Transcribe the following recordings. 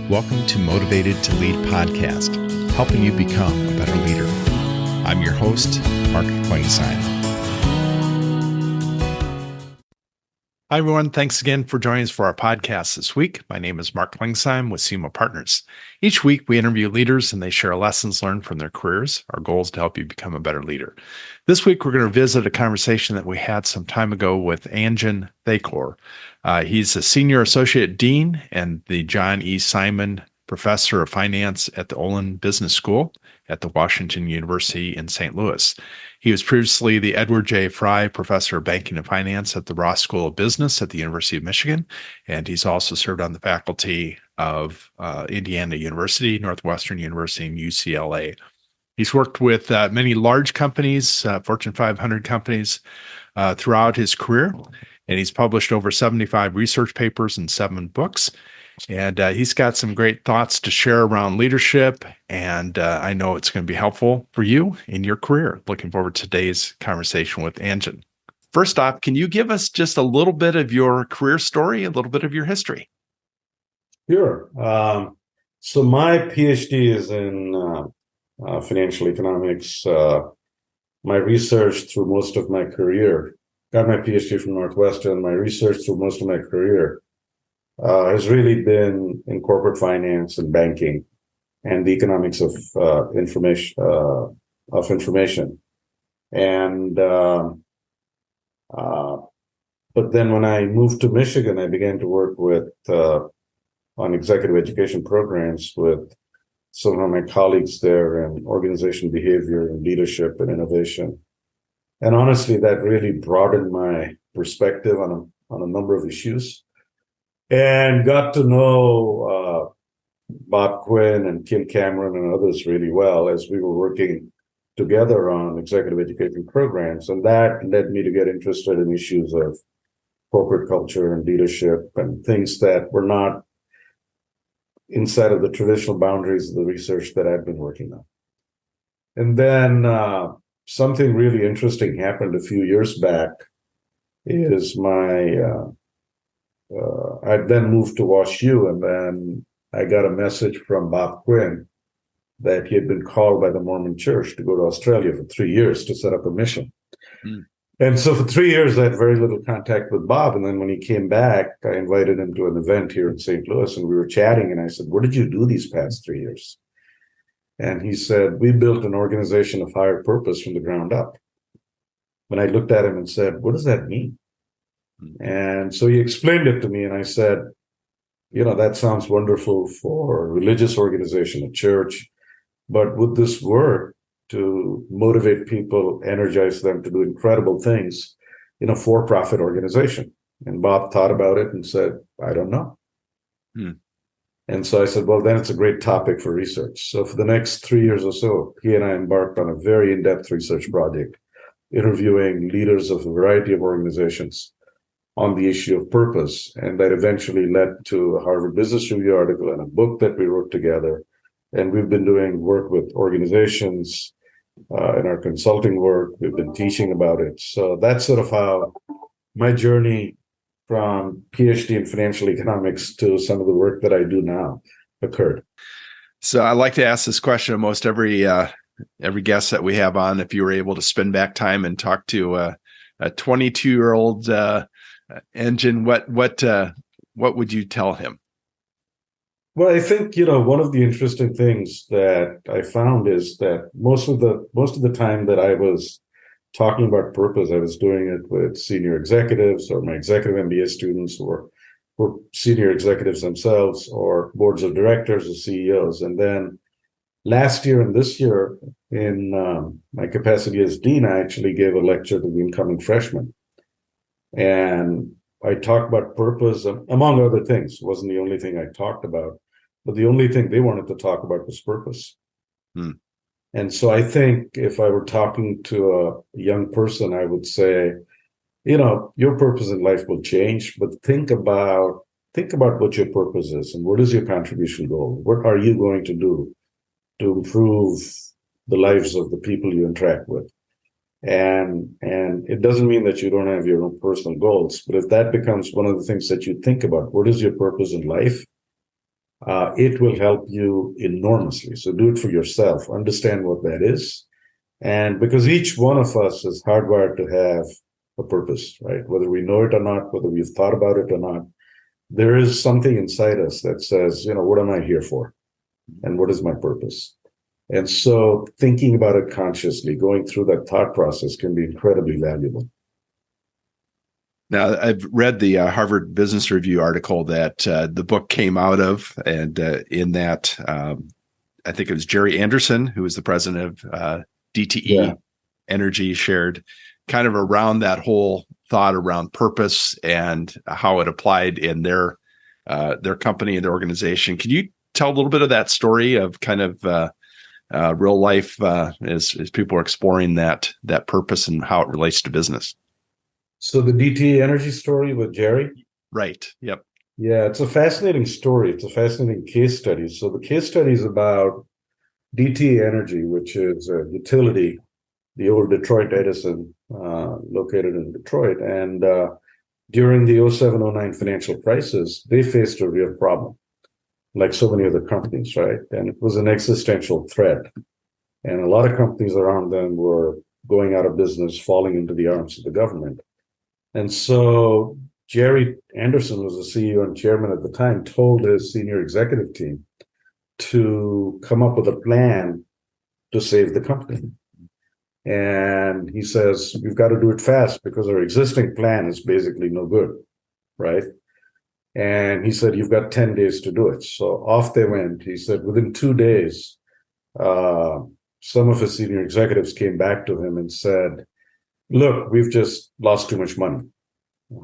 Welcome to Motivated to Lead podcast, helping you become a better leader. I'm your host, Mark Klingsheim. Hi, everyone. Thanks again for joining us for our podcast this week. My name is Mark Klingsheim with CIGNA Partners. Each week, we interview leaders and they share lessons learned from their careers. Our goal is to help you become a better leader. This week, we're going to visit a conversation that we had some time ago with Anjan Thakor. He's a senior associate dean and the John E. Simon Professor of Finance at the Olin Business School at the Washington University in St. Louis. He was previously the Edward J. Frey Professor of Banking and Finance at the Ross School of Business at the University of Michigan, and he's also served on the faculty of Indiana University, Northwestern University, and UCLA. He's worked with many large companies, Fortune 500 companies, throughout his career, and he's published over 75 research papers and 7 books. And he's got some great thoughts to share around leadership, and I know it's going to be helpful for you in your career. Looking forward to today's conversation with Anjan. First off, can you give us just a little bit of your career story, a little bit of your history? Sure. So my PhD is in financial economics. My research through most of my career, got my PhD from Northwestern. My research through most of my career has really been in corporate finance and banking and the economics of information. And but then when I moved to Michigan, I began to work with on executive education programs with some of my colleagues there in organization behavior and leadership and innovation. And honestly, that really broadened my perspective on a number of issues. And got to know Bob Quinn and Kim Cameron and others really well as we were working together on executive education programs. And that led me to get interested in issues of corporate culture and leadership and things that were not inside of the traditional boundaries of the research that I'd been working on. And then something really interesting happened a few years back is I then moved to WashU, and then I got a message from Bob Quinn that he had been called by the Mormon Church to go to Australia for 3 years to set up a mission. And so for 3 years, I had very little contact with Bob. And then when he came back, I invited him to an event here in St. Louis, and we were chatting. And I said, "What did you do these past 3 years?" And he said, "We built an organization of higher purpose from the ground up." When I looked at him and said, "What does that mean?" And so he explained it to me, and I said, that sounds wonderful for a religious organization, a church, but would this work to motivate people, energize them to do incredible things in a for-profit organization? And Bob thought about it and said, "I don't know." And so I said, well, then it's a great topic for research. So for the next 3 years or so, he and I embarked on a very in-depth research project, interviewing leaders of a variety of organizations on the issue of purpose. And that eventually led to a Harvard Business Review article and a book that we wrote together. And we've been doing work with organizations in our consulting work. We've been teaching about it. So that's sort of how my journey from PhD in financial economics to some of the work that I do now occurred. So I like to ask this question of most every guest that we have on. If you were able to spend back time and talk to a 22-year-old Anjan, what would you tell him? Well, I think one of the interesting things that I found is that most of the time that I was talking about purpose, I was doing it with senior executives or my executive MBA students or senior executives themselves or boards of directors or CEOs. And then last year and this year, in my capacity as dean, I actually gave a lecture to the incoming freshmen. And I talked about purpose, among other things. It wasn't the only thing I talked about, but the only thing they wanted to talk about was purpose. And so I think if I were talking to a young person, I would say, your purpose in life will change, but think about what your purpose is and what is your contribution goal? What are you going to do to improve the lives of the people you interact with? And it doesn't mean that you don't have your own personal goals, but if that becomes one of the things that you think about, what is your purpose in life? it will help you enormously. So do it for yourself. Understand what that is. And because each one of us is hardwired to have a purpose, right? Whether we know it or not, whether we've thought about it or not, there is something inside us that says, what am I here for? And what is my purpose? And so thinking about it consciously, going through that thought process can be incredibly valuable. Now, I've read the Harvard Business Review article that the book came out of, and in that, I think it was Jerry Anderson, who was the president of DTE Energy, shared kind of around that whole thought around purpose and how it applied in their company and their organization. Can you tell a little bit of that story of kind of real life as people are exploring that purpose and how it relates to business? So the DTE Energy story with Jerry? Right. Yep. Yeah, it's a fascinating story. It's a fascinating case study. So the case study is about DTE Energy, which is a utility, the old Detroit Edison, located in Detroit. And during the 07-09 financial crisis, they faced a real problem, like so many other companies, right? And it was an existential threat. And a lot of companies around them were going out of business, falling into the arms of the government. And so Jerry Anderson was the CEO and chairman at the time, told his senior executive team to come up with a plan to save the company. And he says, we've got to do it fast because our existing plan is basically no good, right? And he said, you've got 10 days to do it. So off they went. He said, within 2 days, some of his senior executives came back to him and said, look, we've just lost too much money,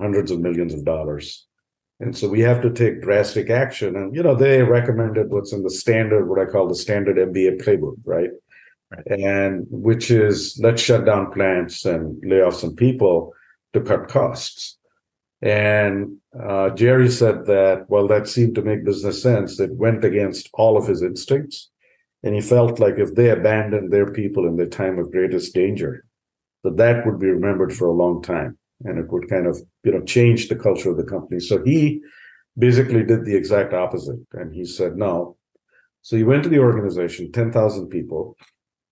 hundreds of millions of dollars. And so we have to take drastic action. And, they recommended what's in the standard, what I call the standard MBA playbook, right? And which is, let's shut down plants and lay off some people to cut costs. And Jerry said that, well, that seemed to make business sense. It went against all of his instincts. And he felt like if they abandoned their people in their time of greatest danger, that would be remembered for a long time. And it would kind of, change the culture of the company. So he basically did the exact opposite. And he said, no. So he went to the organization, 10,000 people,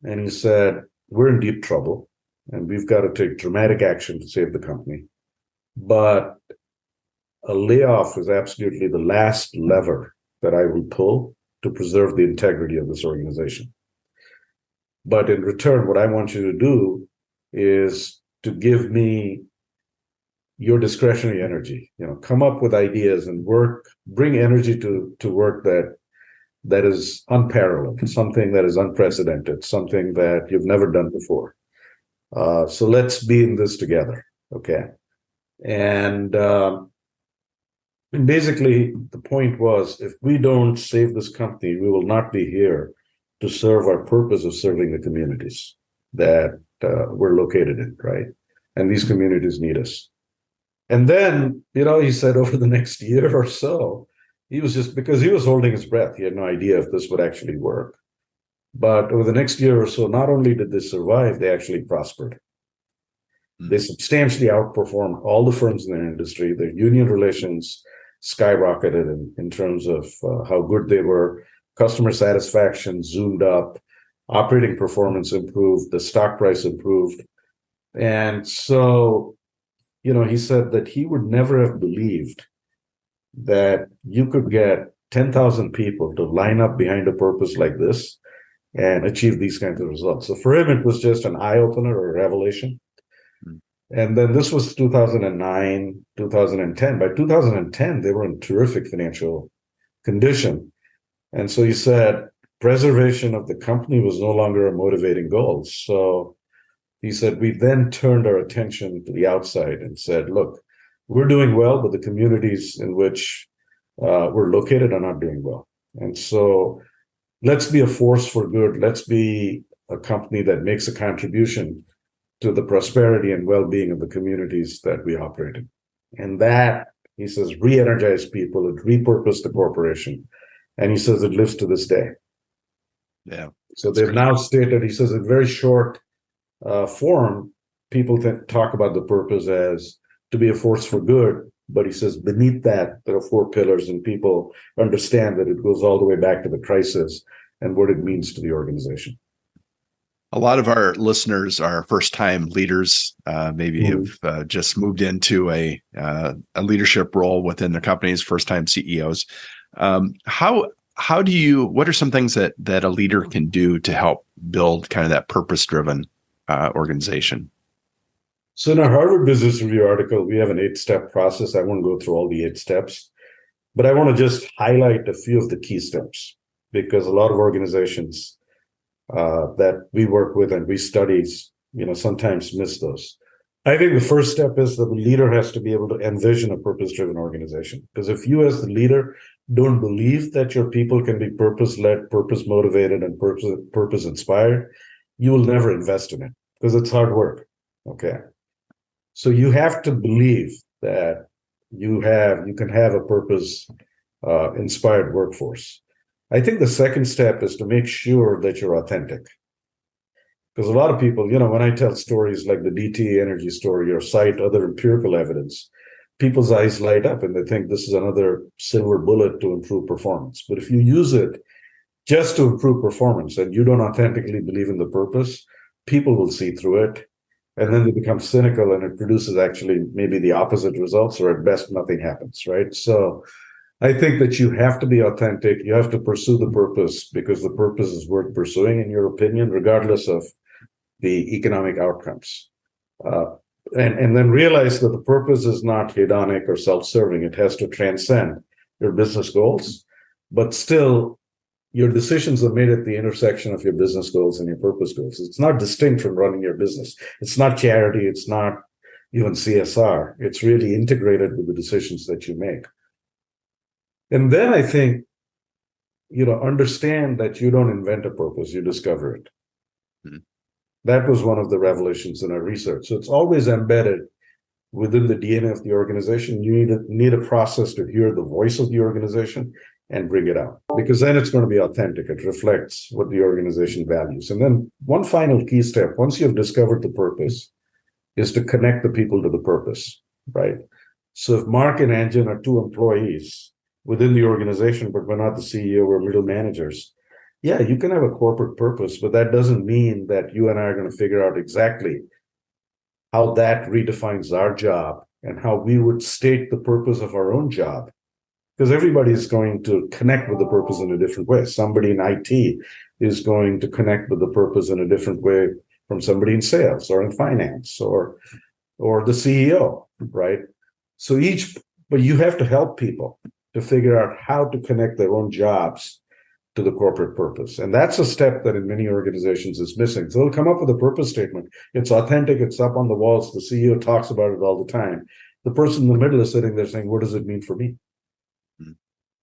and he said, we're in deep trouble and we've got to take dramatic action to save the company. But a layoff is absolutely the last lever that I will pull to preserve the integrity of this organization. But in return, what I want you to do is to give me your discretionary energy, come up with ideas and work, bring energy to work that is unparalleled, something that is unprecedented, something that you've never done before. So let's be in this together, okay? And basically, the point was, if we don't save this company, we will not be here to serve our purpose of serving the communities that we're located in, right? And these communities need us. And then, he said over the next year or so, he was just, because he was holding his breath, he had no idea if this would actually work. But over the next year or so, not only did they survive, they actually prospered. They substantially outperformed all the firms in their industry. Their union relations skyrocketed in terms of how good they were. Customer satisfaction zoomed up. Operating performance improved. The stock price improved. And so, he said that he would never have believed that you could get 10,000 people to line up behind a purpose like this and achieve these kinds of results. So for him, it was just an eye-opener or a revelation. And then this was 2009, 2010. By 2010, they were in terrific financial condition. And so he said preservation of the company was no longer a motivating goal. So he said, we then turned our attention to the outside and said, look, we're doing well, but the communities in which we're located are not doing well. And so let's be a force for good. Let's be a company that makes a contribution to the prosperity and well-being of the communities that we operate in. And that, he says, re-energized people, it repurposed the corporation. And he says it lives to this day. Yeah. So they've now stated, he says, in very short form, people talk about the purpose as to be a force for good, But he says beneath that, there are four pillars, and people understand that it goes all the way back to the crisis and what it means to the organization. A lot of our listeners are first-time leaders, maybe have just moved into a leadership role within their companies, first-time CEOs. What are some things that a leader can do to help build kind of that purpose-driven organization? So in our Harvard Business Review article, we have an 8-step process. I won't go through all the 8 steps, but I want to just highlight a few of the key steps, because a lot of organizations that we work with and we study, sometimes miss those. I think the first step is that the leader has to be able to envision a purpose-driven organization. Because if you as the leader don't believe that your people can be purpose-led, purpose-motivated, and purpose-inspired, you will never invest in it, because it's hard work. Okay. So you have to believe that you can have a purpose inspired workforce. I think the second step is to make sure that you're authentic. Because a lot of people, when I tell stories like the DTE Energy story or cite other empirical evidence, people's eyes light up and they think this is another silver bullet to improve performance. But if you use it just to improve performance and you don't authentically believe in the purpose, people will see through it. And then they become cynical and it produces actually maybe the opposite results, or at best, nothing happens, right? So I think that you have to be authentic. You have to pursue the purpose, because the purpose is worth pursuing, in your opinion, regardless of the economic outcomes. And then realize that the purpose is not hedonic or self-serving. It has to transcend your business goals, but still your decisions are made at the intersection of your business goals and your purpose goals. It's not distinct from running your business. It's not charity. It's not even CSR. It's really integrated with the decisions that you make. And then I think, understand that you don't invent a purpose, you discover it. Mm-hmm. That was one of the revelations in our research. So it's always embedded within the DNA of the organization. You need a process to hear the voice of the organization and bring it out, because then it's going to be authentic. It reflects what the organization values. And then one final key step, once you've discovered the purpose, is to connect the people to the purpose, right? So if Mark and Anjan are 2 employees within the organization, but we're not the CEO, we're middle managers, yeah, you can have a corporate purpose, but that doesn't mean that you and I are going to figure out exactly how that redefines our job and how we would state the purpose of our own job. Because everybody is going to connect with the purpose in a different way. Somebody in IT is going to connect with the purpose in a different way from somebody in sales or in finance or the CEO, right? But you have to help people to figure out how to connect their own jobs to the corporate purpose. And that's a step that in many organizations is missing. So they'll come up with a purpose statement. It's authentic. It's up on the walls. The CEO talks about it all the time. The person in the middle is sitting there saying, what does it mean for me?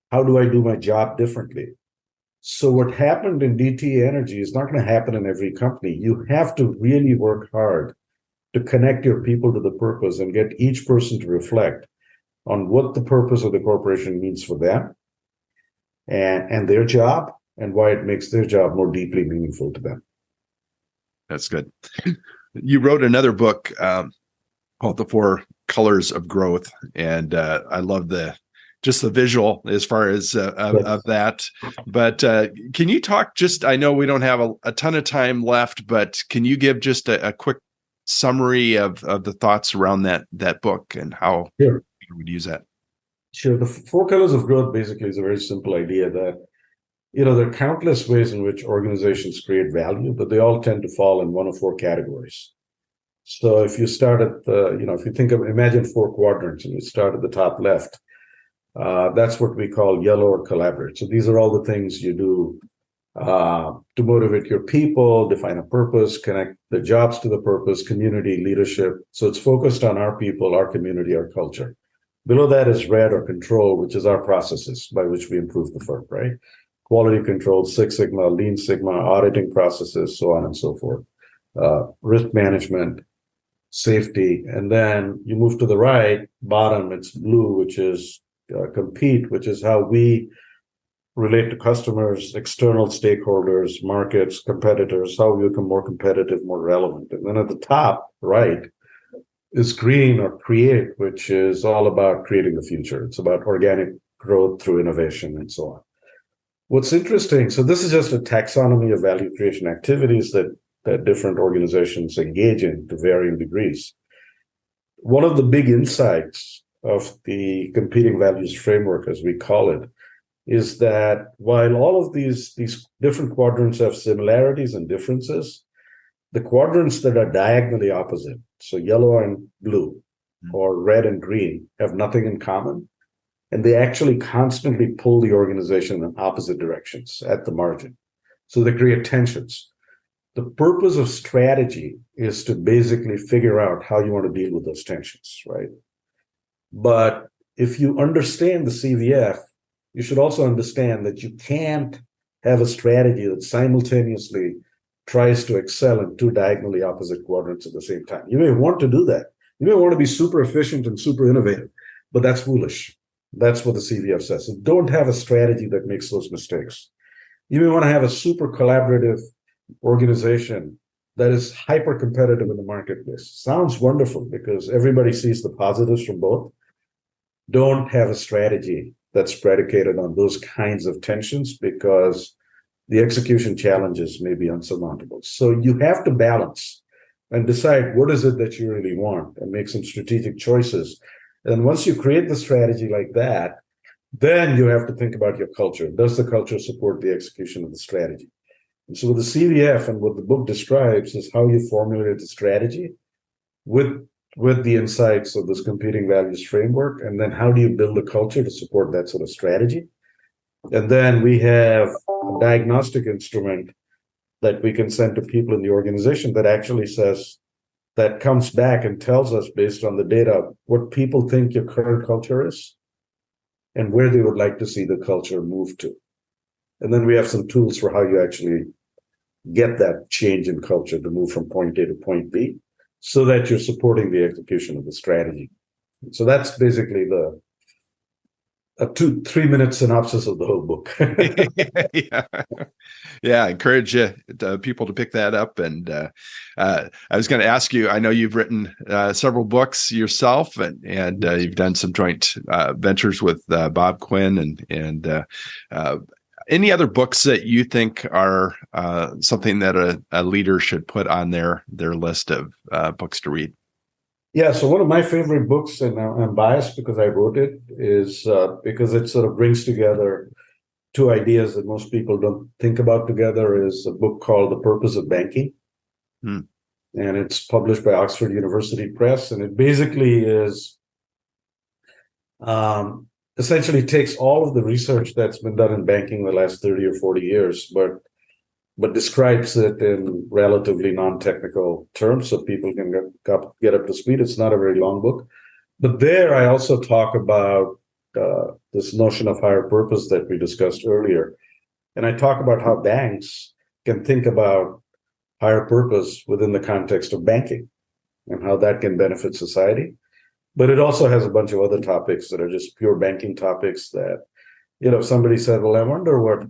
How do I do my job differently? So what happened in DTE Energy is not going to happen in every company. You have to really work hard to connect your people to the purpose and get each person to reflect on what the purpose of the corporation means for them and their job, and why it makes their job more deeply meaningful to them. That's good. You wrote another book called The 4 Colors of Growth, and I love the visual as far as of that. But can you talk I know we don't have a ton of time left, but can you give just a quick summary of the thoughts around that book and how you would use that? Sure. The 4 Colors of Growth basically is a very simple idea that, there are countless ways in which organizations create value, but they all tend to fall in one of 4 categories. So if you start at if you imagine 4 quadrants and you start at the top left, that's what we call yellow or collaborate. So these are all the things you do to motivate your people, define a purpose, connect the jobs to the purpose, community, leadership. So it's focused on our people, our community, our culture. Below that is red or control, which is our processes by which we improve the firm, right? Quality control, Six Sigma, Lean Sigma, auditing processes, so on and so forth. Risk management, safety. And then you move to the right, bottom, it's blue, which is compete, which is how we relate to customers, external stakeholders, markets, competitors, how we become more competitive, more relevant. And then at the top right is green or create, which is all about creating the future. It's about organic growth through innovation and so on. What's interesting, so this is just a taxonomy of value creation activities that different organizations engage in to varying degrees. One of the big insights of the competing values framework, as we call it, is that while all of these different quadrants have similarities and differences, the quadrants that are diagonally opposite, so yellow and blue or red and green, have nothing in common. And they actually constantly pull the organization in opposite directions at the margin. So they create tensions. The purpose of strategy is to basically figure out how you want to deal with those tensions, right? But if you understand the CVF, you should also understand that you can't have a strategy that simultaneously tries to excel in two diagonally opposite quadrants at the same time. You may want to do that. You may want to be super efficient and super innovative, but that's foolish. That's what the CVF says. So don't have a strategy that makes those mistakes. You may want to have a super collaborative organization that is hyper competitive in the marketplace. Sounds wonderful because everybody sees the positives from both. Don't have a strategy that's predicated on those kinds of tensions because the execution challenges may be unsurmountable. So you have to balance and decide what is it that you really want and make some strategic choices. And once you create the strategy like that, then you have to think about your culture. Does the culture support the execution of the strategy? And so with the CVF and what the book describes is how you formulate the strategy with the insights of this competing values framework. And then how do you build a culture to support that sort of strategy? And then we have a diagnostic instrument that we can send to people in the organization that actually says, that comes back and tells us based on the data what people think your current culture is and where they would like to see the culture move to. And then we have some tools for how you actually get that change in culture to move from point A to point B so that you're supporting the execution of the strategy. So that's basically a 2-3 minute synopsis of the whole book. Yeah, I encourage people to pick that up. And I was going to ask you, I know you've written several books yourself, and you've done some joint ventures with Bob Quinn, and any other books that you think are something that a leader should put on their list of books to read? Yeah, so one of my favorite books, and I'm biased because I wrote it, is because it sort of brings together two ideas that most people don't think about together, is a book called The Purpose of Banking. And it's published by Oxford University Press. And it basically is essentially takes all of the research that's been done in banking the last 30 or 40 years, but describes it in relatively non-technical terms so people can get up to speed. It's not a very long book. But there I also talk about this notion of higher purpose that we discussed earlier. And I talk about how banks can think about higher purpose within the context of banking and how that can benefit society. But it also has a bunch of other topics that are just pure banking topics that, if somebody said, well, I wonder what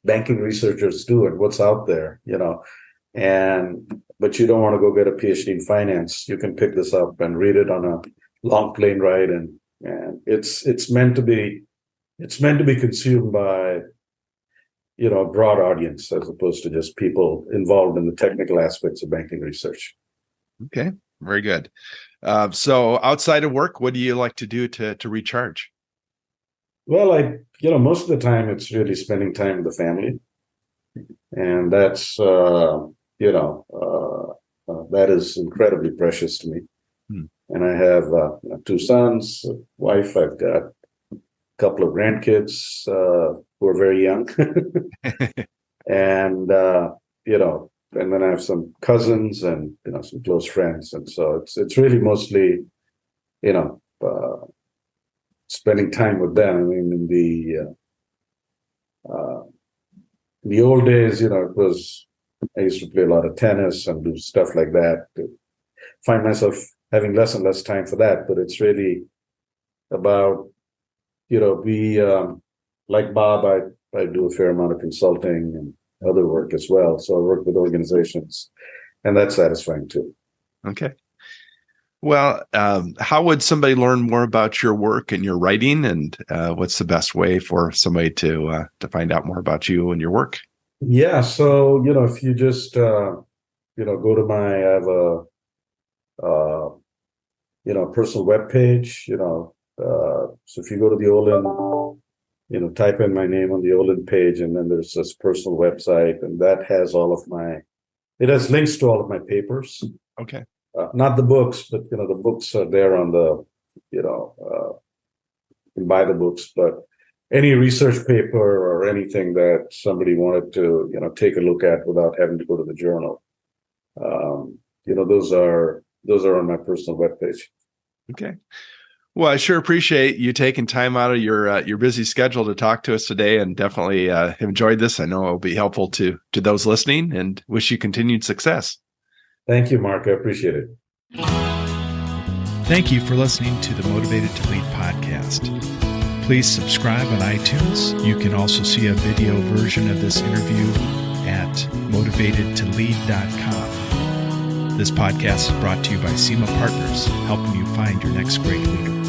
banking researchers do and what's out there, but you don't want to go get a PhD in finance. You can pick this up and read it on a long plane ride, and it's meant to be consumed by a broad audience as opposed to just people involved in the technical aspects of banking research. Okay, very good. So outside of work, what do you like to do to recharge? Well, most of the time it's really spending time with the family, and that's that is incredibly precious to me. And I have 2 sons, a wife. I've got a couple of grandkids who are very young, and and then I have some cousins and some close friends, and so it's really mostly spending time with them. I mean, in the old days, I used to play a lot of tennis and do stuff like that. To find myself having less and less time for that, but it's really about, like Bob, I do a fair amount of consulting and other work as well. So I work with organizations, and that's satisfying too. Okay. Well, how would somebody learn more about your work and your writing, and what's the best way for somebody to find out more about you and your work? Yeah, so if you just go to I have a personal web page. So if you go to the Olin, type in my name on the Olin page, and then there's this personal website, and that has it has links to all of my papers. Okay. Not the books, but the books are there on the you can buy the books, but any research paper or anything that somebody wanted to take a look at without having to go to the journal, those are on my personal webpage. Okay. Well, I sure appreciate you taking time out of your busy schedule to talk to us today, and definitely enjoyed this. I know it'll be helpful to those listening, and wish you continued success. Thank you, Mark. I appreciate it. Thank you for listening to the Motivated to Lead podcast. Please subscribe on iTunes. You can also see a video version of this interview at motivatedtolead.com. This podcast is brought to you by CIGNA Partners, helping you find your next great leader.